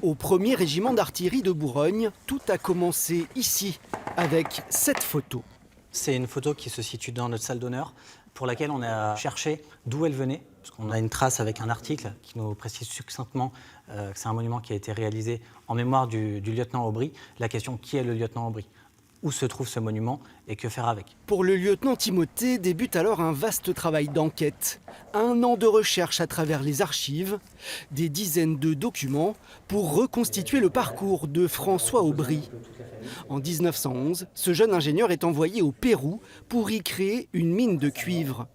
Au 1er régiment d'artillerie de Bourgogne, tout a commencé ici, avec cette photo. C'est une photo qui se situe dans notre salle d'honneur, pour laquelle on a cherché d'où elle venait, parce qu'on a une trace avec un article qui nous précise succinctement que c'est un monument qui a été réalisé en mémoire du lieutenant Aubry. La question, qui est le lieutenant Aubry ? Où se trouve ce monument et que faire avec? Pour le lieutenant Timothée débute alors un vaste travail d'enquête. 1 an de recherche à travers les archives, des dizaines de documents pour reconstituer le parcours de François Aubry. En 1911, ce jeune ingénieur est envoyé au Pérou pour y créer une mine de cuivre.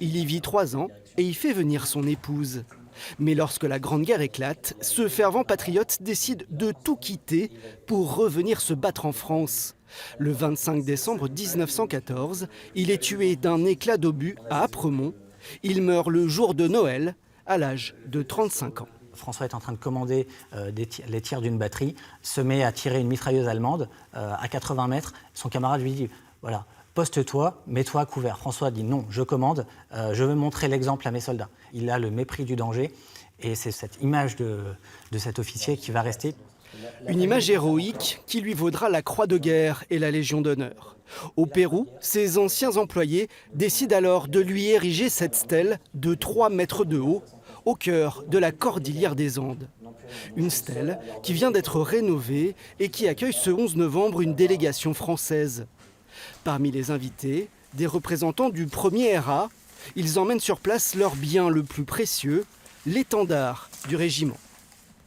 Il y vit 3 ans et y fait venir son épouse. Mais lorsque la Grande Guerre éclate, ce fervent patriote décide de tout quitter pour revenir se battre en France. Le 25 décembre 1914, il est tué d'un éclat d'obus à Apremont. Il meurt le jour de Noël, à l'âge de 35 ans. François est en train de commander les tirs d'une batterie, se met à tirer une mitrailleuse allemande à 80 mètres. Son camarade lui dit « voilà, poste-toi, mets-toi à couvert ». François dit « non, je commande, je veux montrer l'exemple à mes soldats ». Il a le mépris du danger et c'est cette image de cet officier qui va rester. Une image héroïque qui lui vaudra la Croix de guerre et la Légion d'honneur. Au Pérou, ses anciens employés décident alors de lui ériger cette stèle de 3 mètres de haut au cœur de la cordillère des Andes. Une stèle qui vient d'être rénovée et qui accueille ce 11 novembre une délégation française. Parmi les invités, des représentants du 1er RA. Ils emmènent sur place leur bien le plus précieux, l'étendard du régiment.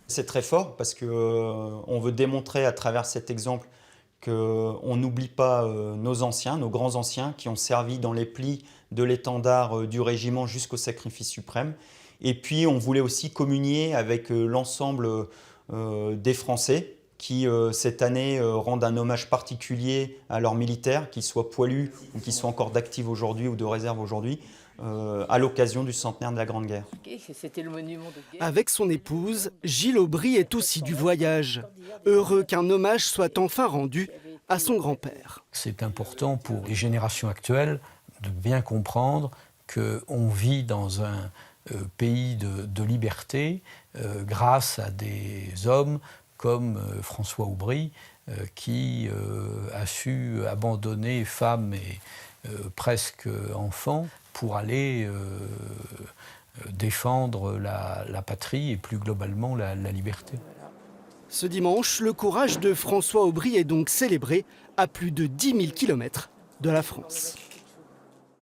C'est très fort parce qu'on veut démontrer à travers cet exemple qu'on n'oublie pas nos anciens, nos grands anciens qui ont servi dans les plis de l'étendard du régiment jusqu'au sacrifice suprême. Et puis on voulait aussi communier avec l'ensemble des Français qui cette année rendent un hommage particulier à leurs militaires, qu'ils soient poilus ou qu'ils soient encore d'actifs aujourd'hui ou de réserve aujourd'hui, à l'occasion du centenaire de la Grande Guerre. Avec son épouse, Gilles Aubry est aussi du voyage. Heureux qu'un hommage soit enfin rendu à son grand-père. C'est important pour les générations actuelles de bien comprendre qu'on vit dans un pays de liberté grâce à des hommes comme François Aubry qui a su abandonner femmes et presque enfants pour aller défendre la patrie et plus globalement la liberté. Ce dimanche, le courage de François Aubry est donc célébré à plus de 10 000 km de la France.